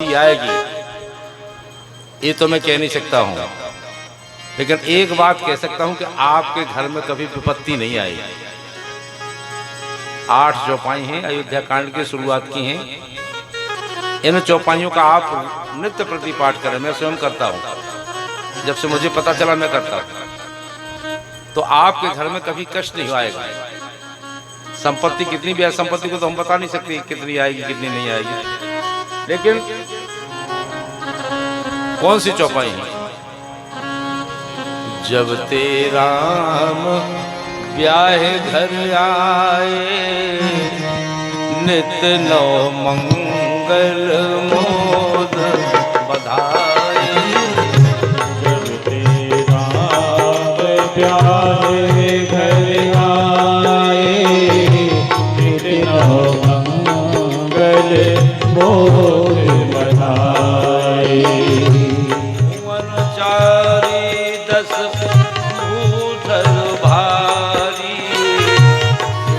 विपत्ति आएगी ये तो मैं कह नहीं सकता हूं, लेकिन एक बात कह सकता हूं कि आपके घर में कभी विपत्ति नहीं आएगी। 8 चौपाई हैं, अयोध्या कांड की शुरुआत की हैं। इन चौपाइयों का आप नित्य प्रति पाठ करें, मैं स्वयं करता हूं, जब से मुझे पता चला मैं करता हूं, तो आपके घर में कभी कष्ट नहीं आएगा। संपत्ति कितनी भी है, संपत्ति को तो हम बता नहीं सकते कितनी आएगी कितनी नहीं आएगी, लेकिन कौन सी चौपाई है? जब तेरा राम ब्याह घर आए, नित नौ मंगल मोद बधाई। जब तेरा ब्याह घर आए, नित नौ मंगल मोद बधाई। भुवन चारी 10 भूधर भारी,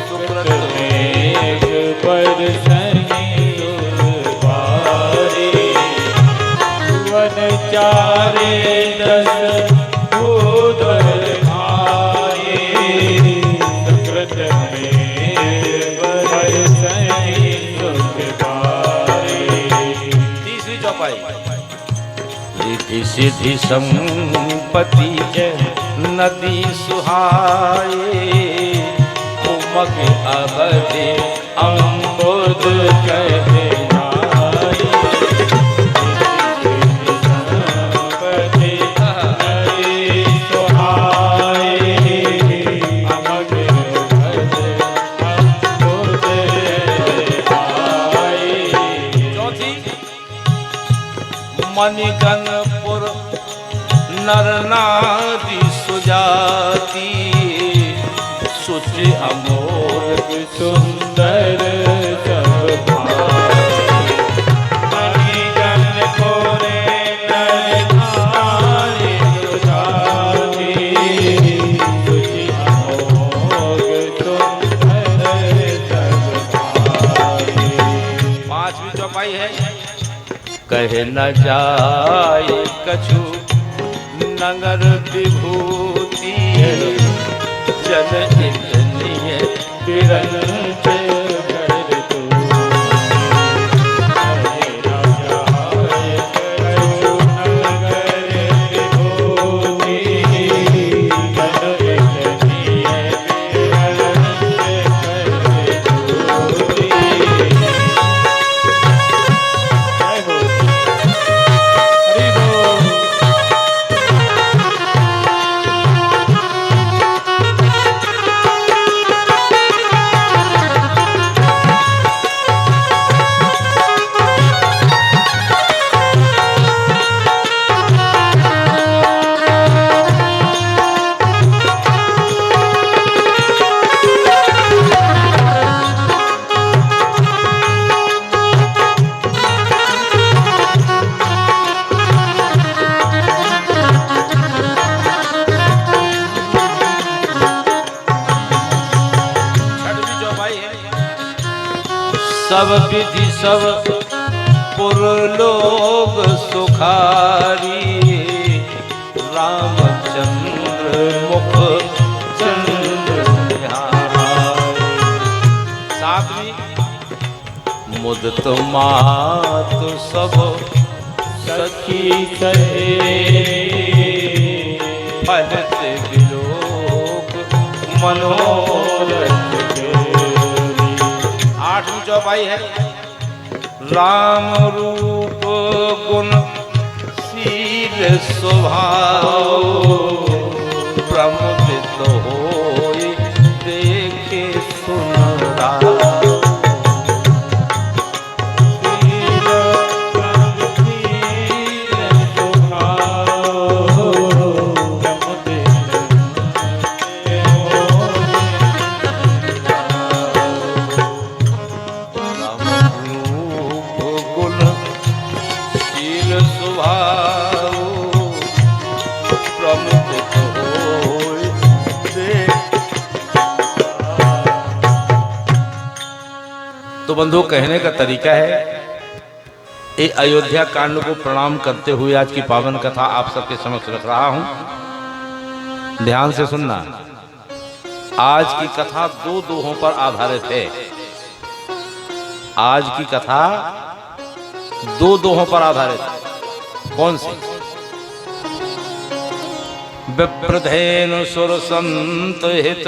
सुकृत मेघ बरसनि सुरबारी। भुवन चारे 10 भूधर भारी, सुकृत मेघ बरसनि सुरबारी। तीसरी चौपाई। रिद्धि सिद्धि संपत्ति नदी सुहाए, उमग अवधि अम्बुद कहलाए। संपत्ति नदी सुहाए, अमग अवधि अम्बुद कहलाए। चौथी। मणिगणपुर नर नारी सुजाति, सुचि अमोघ सुंदर सब भाई। मणिगणपुर नर नारी सुजाति, सुचि अमोघ सुंदर सब भाई। 5वीं चौपाई है। कहे न जाए कछु नगर विभूति, जन इतनी किरण कर तू। कहे न जाए कछु नगर विभूति, जन इतनी किरण कर तू। जय हो हरि बोल। सब विधि सब पुरलोक सुखारी, रामचंद्र मुख चंद्र निहारी। 7वीं। मुदित मातु सब सखी कहे, फलत विलोक मनोरथ। 8वीं चौपाई है। राम रूप गुण शील स्वभाव, प्रमुदित होई देखे सुन राम। तो बंधु कहने का तरीका है, ये अयोध्या कांड को प्रणाम करते हुए आज की पावन कथा आप सबके समक्ष रख रहा हूं। ध्यान से सुनना। आज की कथा दो दोहों पर आधारित है। आज की कथा दो दोहों पर आधारित है। कौन सी? विप्रधेनु सुर संत हित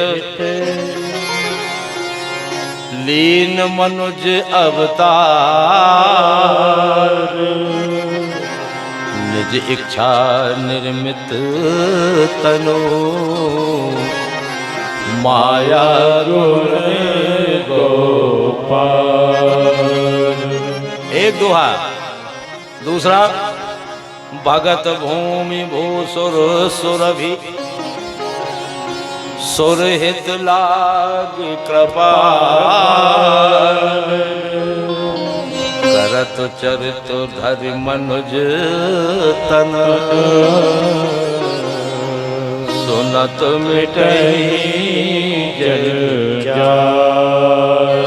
लीन मनुज अवतार निज इच्छा निर्मित तनु माया गुण गोपाल। एक दोहा। दूसरा, भगत भूमि भूसुर सुरभि सुरहित लाग कृपाल करत चरित धरि मनुज तन सुनत मिटई जग जाय।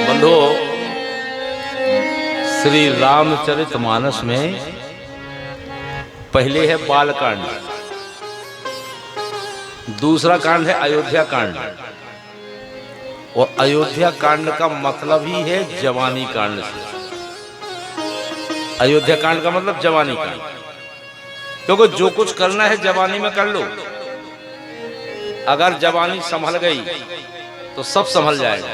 बंधो, श्री रामचरितमानस में पहले है बालकांड, दूसरा कांड है अयोध्या कांड। और अयोध्या कांड का मतलब ही है जवानी कांड से। अयोध्या कांड का मतलब जवानी कांड, क्योंकि जो कुछ करना है जवानी में कर लो। अगर जवानी संभल गई तो सब संभल जाएगा।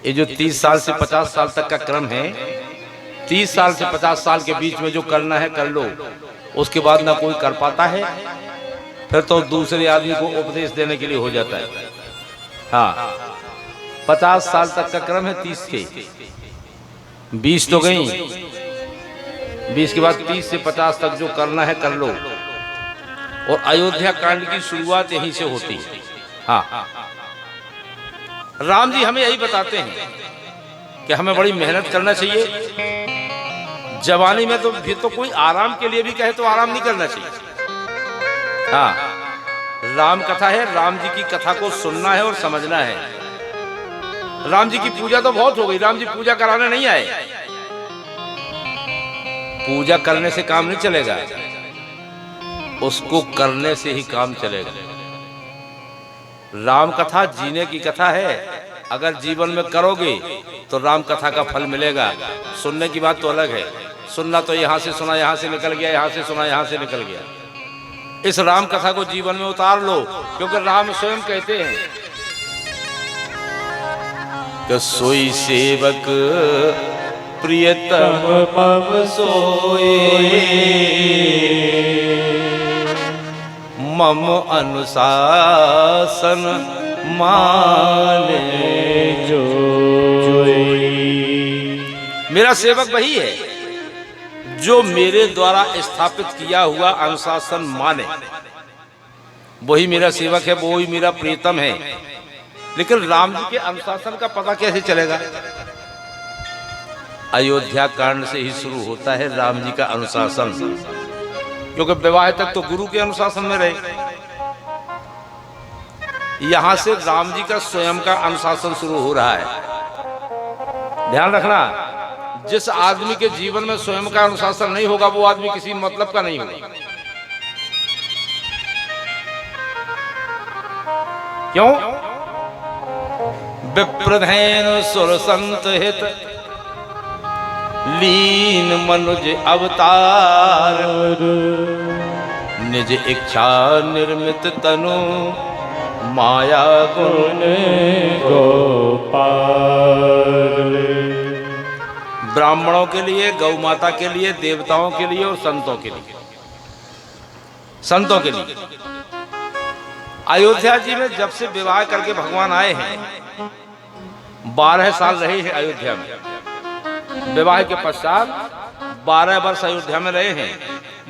ये जो 30 साल से 50 साल तक का क्रम है, 30 साल से 50 साल के बीच में जो करना है कर लो, उसके बाद ना कोई कर पाता है, फिर तो दूसरे आदमी को उपदेश देने के लिए हो जाता है। हाँ, 50 साल तक का क्रम है 30 के, 20 तो गई, 20 के बाद 30 से 50 तक जो करना है कर लो। और अयोध्या कांड की शुरुआत यहीं से होती है। हाँ, राम जी हमें यही बताते हैं कि हमें बड़ी मेहनत करना चाहिए। जवानी में तो भी तो कोई आराम के लिए भी कहे तो आराम नहीं करना चाहिए। हाँ, राम कथा है, राम जी की कथा को सुनना है और समझना है। राम जी की पूजा तो बहुत हो गई, राम जी पूजा कराने नहीं आए। पूजा करने से काम नहीं चलेगा, उसको करने से ही काम चलेगा। राम कथा जीने की कथा है। अगर जीवन में करोगे तो राम कथा का फल मिलेगा। सुनने की बात तो अलग है। सुनना तो यहां से सुना, यहां से निकल गया, यहां से सुना, यहां से निकल गया। इस राम कथा को जीवन में उतार लो, क्योंकि राम स्वयं कहते हैं कि सोई सेवक प्रियतम मम सोए मम अनुशासन माने जोई। मेरा सेवक वही है जो मेरे द्वारा स्थापित किया हुआ अनुशासन माने। वही मेरा सेवक है, वही मेरा प्रियतम है। लेकिन राम जी के अनुशासन का पता कैसे चलेगा? अयोध्या कांड से ही शुरू होता है राम जी का अनुशासन, क्योंकि विवाह तक तो गुरु के अनुशासन में रहे। यहां से राम जी का स्वयं का अनुशासन शुरू हो रहा है। ध्यान रखना, जिस आदमी के जीवन में स्वयं का अनुशासन नहीं होगा, वो आदमी किसी मतलब का नहीं होगा। क्यों? विप्रधेनु सुर संत हित लीन मनुज अवतार निज इच्छा निर्मित तनु माया गुण गोपाल। ब्राह्मणों के लिए, गौ माता के लिए, देवताओं के लिए और संतों के लिए। संतों के लिए अयोध्या जी में जब से विवाह करके भगवान आए हैं, 12 साल रहे हैं अयोध्या में। विवाह के पश्चात 12 वर्ष अयोध्या में रहे हैं।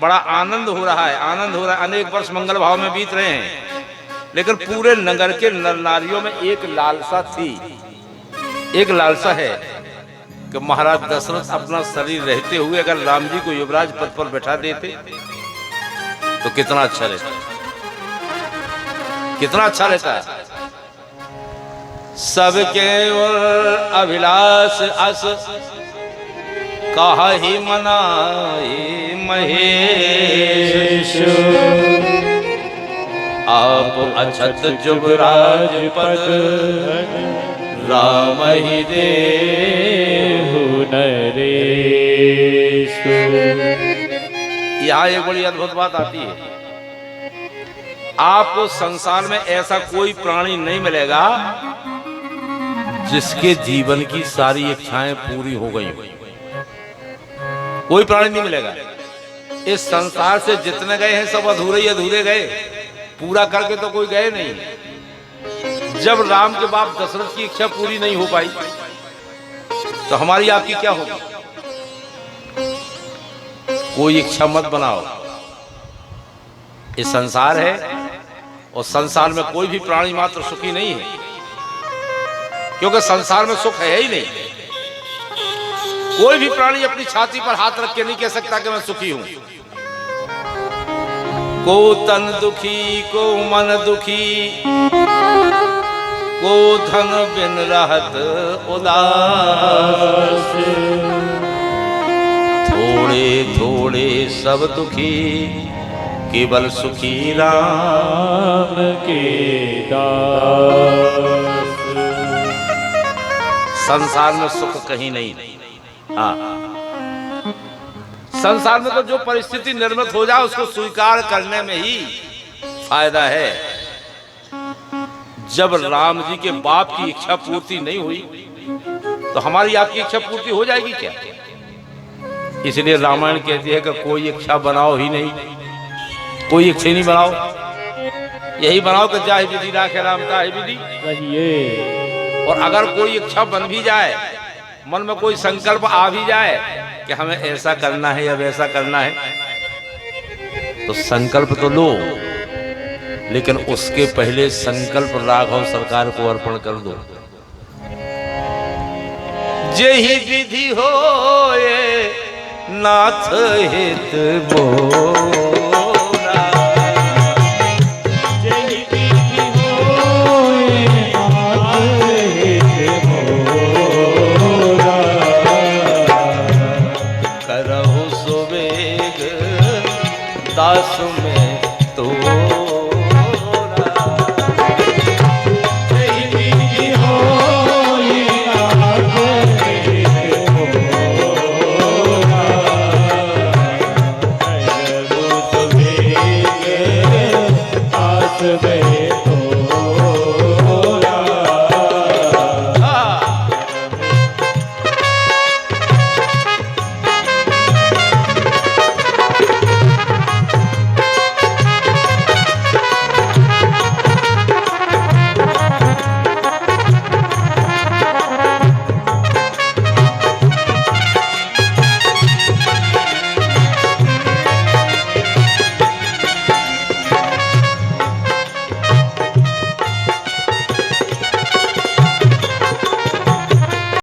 बड़ा आनंद हो रहा है, आनंद हो रहा है। अनेक वर्ष मंगल भाव में बीत रहे हैं। लेकिन पूरे नगर के नर नारियों में एक लालसा थी, एक लालसा है कि महाराज दशरथ अपना शरीर रहते हुए अगर राम जी को युवराज पद पर बैठा देते तो कितना अच्छा रहता, कितना अच्छा रहता। सब केवल अभिलाष अस कहा ही मनाए महेश। आप अछत जुबराज पद राम ही देहु नरेश। यहाँ एक बड़ी अद्भुत बात आती है, आपको संसार में ऐसा कोई प्राणी नहीं मिलेगा जिसके जीवन की सारी इच्छाएं पूरी हो गई। कोई प्राणी नहीं मिलेगा। इस संसार से जितने गए हैं सब अधूरे ही अधूरे गए, पूरा करके तो कोई गए नहीं। जब राम के बाप दशरथ की इच्छा पूरी नहीं हो पाई तो हमारी आपकी क्या होगी? कोई इच्छा मत बनाओ। ये संसार है और संसार में कोई भी प्राणी मात्र सुखी नहीं है, क्योंकि संसार में सुख है ही नहीं। कोई भी प्राणी अपनी छाती पर हाथ रख के नहीं कह सकता कि मैं सुखी हूं। को तन दुखी, को मन दुखी, को धन बिन रहत उदास। थोड़े थोड़े सब दुखी, केवल सुखी राम के दास। संसार में सुख कहीं नहीं। हाँ, संसार में तो जो परिस्थिति निर्मित हो जाए उसको स्वीकार करने में ही फायदा है। जब राम जी के बाप की इच्छा पूर्ति नहीं हुई तो हमारी आपकी इच्छा पूर्ति हो जाएगी क्या? इसलिए रामायण कहती है कि कोई इच्छा बनाओ ही नहीं, कोई इच्छा नहीं बनाओ। यही बनाओ कि जाहि विधि राखे राम ताहि विधि रहिए। और अगर कोई इच्छा बन भी जाए, मन में कोई संकल्प आ भी जाए कि हमें ऐसा करना है या वैसा करना है, तो संकल्प तो लो, लेकिन उसके पहले संकल्प राघव सरकार को अर्पण कर दो। जेहि विधि होए नाथ हित बो।